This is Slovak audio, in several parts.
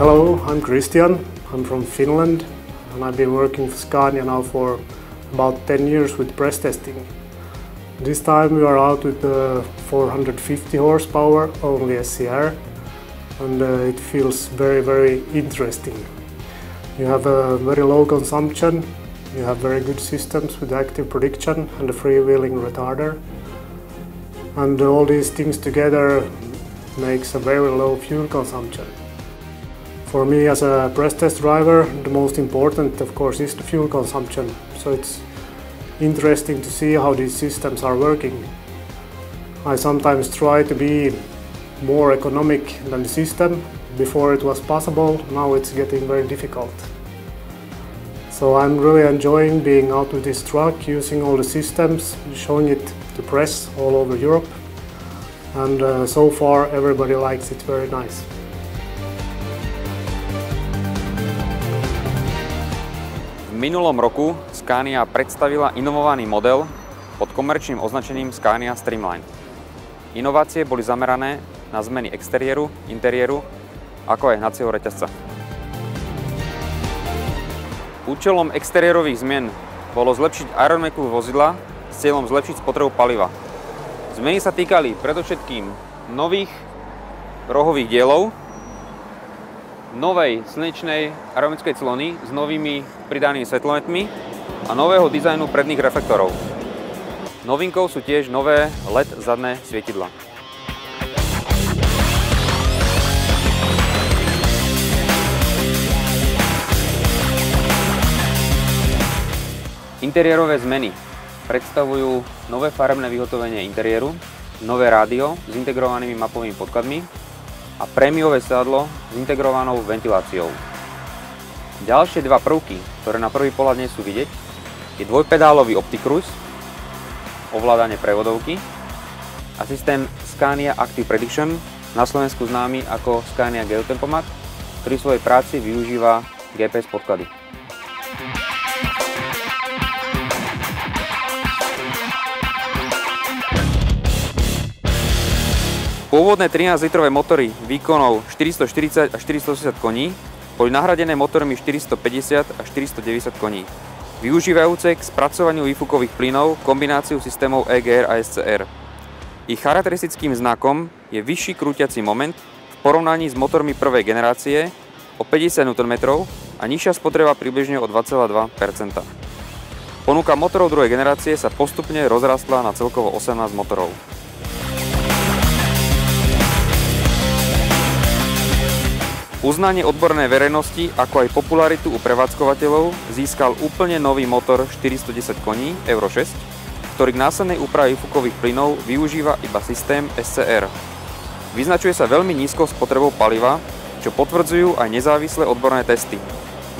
Hello, I'm Christian. I'm from Finland and I've been working for Scania now for about 10 years with press testing. This time we are out with 450 horsepower, only SCR, and it feels very interesting. You have a very low consumption, you have very good systems with active prediction and a freewheeling retarder. And all these things together makes a very low fuel consumption. For me as a press test driver, the most important of course is the fuel consumption. So it's interesting to see how these systems are working. I sometimes try to be more economic than the system. Before it was possible, now it's getting very difficult. So I'm really enjoying being out with this truck, using all the systems, showing it to press all over Europe. And so far everybody likes it, very nice. V minulom roku Scania predstavila inovovaný model pod komerčným označením Scania Streamline. Inovácie boli zamerané na zmeny exteriéru, interiéru, ako aj hnacieho reťazca. Účelom exteriérových zmien bolo zlepšiť aerodynamiku vozidla s cieľom zlepšiť spotrebu paliva. Zmeny sa týkali predovšetkým nových rohových dielov, novej slnečnej aerodynamickej clony s novými pridanými svetlometmi a nového dizajnu predných reflektorov. Novinkou sú tiež nové LED zadné svietidlá. Interiérové zmeny predstavujú nové farebné vyhotovenie interiéru, nové rádio s integrovanými mapovými podkladmi a prémiové sedadlo s integrovanou ventiláciou. Ďalšie dva prvky, ktoré na prvý pohľad nie sú vidieť, je dvojpedálový OptiCruise, ovládanie prevodovky a systém Scania Active Prediction, na Slovensku známy ako Scania Geotempomat, ktorý v svojej práci využíva GPS podklady. Pôvodné 13-litrové motory výkonov 440 až 480 koní boli nahradené motormi 450 až 490 koní, využívajúce k spracovaniu výfukových plynov kombináciu systémov EGR a SCR. Ich charakteristickým znakom je vyšší krútiaci moment v porovnaní s motormi prvej generácie o 50 Nm a nižšia spotreba približne o 2,2 %. Ponuka motorov druhej generácie sa postupne rozrastla na celkovo 18 motorov. Uznanie odbornej verejnosti, ako aj popularitu u prevádzkovateľov získal úplne nový motor 410 koní Euro 6, ktorý k následnej úprave výfukových plynov využíva iba systém SCR. Vyznačuje sa veľmi nízkou spotrebou paliva, čo potvrdzujú aj nezávislé odborné testy.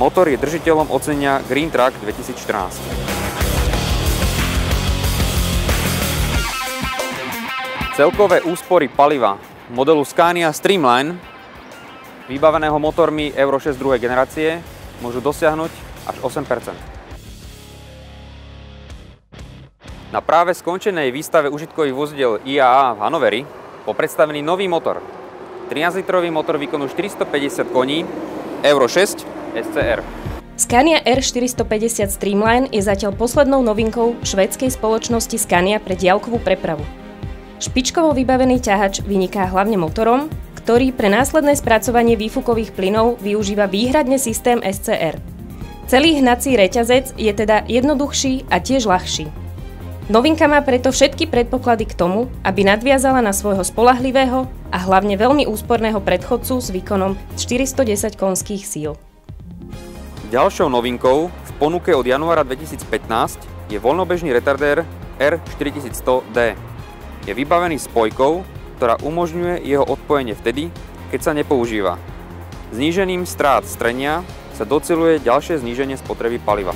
Motor je držiteľom ocenenia Green Truck 2014. Celkové úspory paliva modelu Scania Streamline vybaveného motormi Euro 6 druhej generácie môžu dosiahnuť až 8%. Na práve skončenej výstave užitkových vozidiel IAA v Hannoveri bol predstavený nový motor. 13-litrový motor výkonu 450 koní Euro 6 SCR. Scania R450 Streamline je zatiaľ poslednou novinkou švédskej spoločnosti Scania pre diaľkovú prepravu. Špičkovo vybavený ťahač vyniká hlavne motorom, ktorý pre následné spracovanie výfukových plynov využíva výhradne systém SCR. Celý hnací reťazec je teda jednoduchší a tiež ľahší. Novinka má preto všetky predpoklady k tomu, aby nadviazala na svojho spoľahlivého a hlavne veľmi úsporného predchodcu s výkonom 410 konských síl. Ďalšou novinkou v ponuke od januára 2015 je voľnobežný retardér R4100D. Je vybavený spojkou, ktorá umožňuje jeho odpojenie vtedy, keď sa nepoužíva. Znížením strát strenia sa doceľuje ďalšie zníženie spotreby paliva.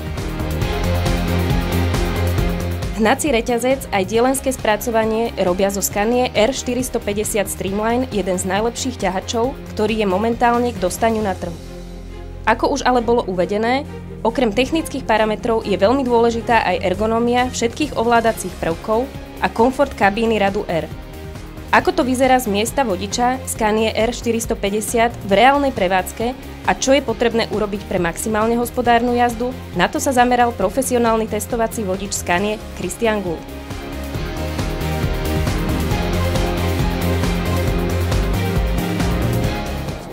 Hnací reťazec aj dielenské spracovanie robia zo Scania R450 Streamline jeden z najlepších ťahačov, ktorý je momentálne k dostaniu na trh. Ako už ale bolo uvedené, okrem technických parametrov je veľmi dôležitá aj ergonómia všetkých ovládacích prvkov a komfort kabíny radu R. Ako to vyzerá z miesta vodiča Scanie R450 v reálnej prevádzke a čo je potrebné urobiť pre maximálne hospodárnu jazdu, na to sa zameral profesionálny testovací vodič Scanie Christian Gould.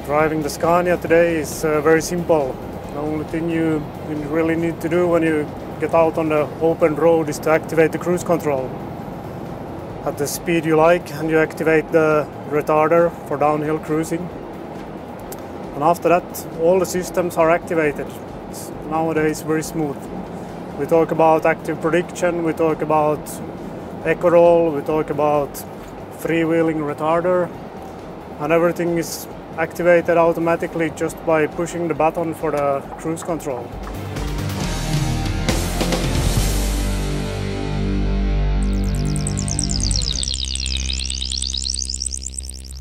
Driving the Scania today is very simple. The only thing you really need to do when you get out on the open road is to activate the cruise control at the speed you like, and you activate the retarder for downhill cruising. And after that, all the systems are activated. It's nowadays very smooth. We talk about active prediction, we talk about eco roll, we talk about freewheeling retarder, and everything is activated automatically just by pushing the button for the cruise control.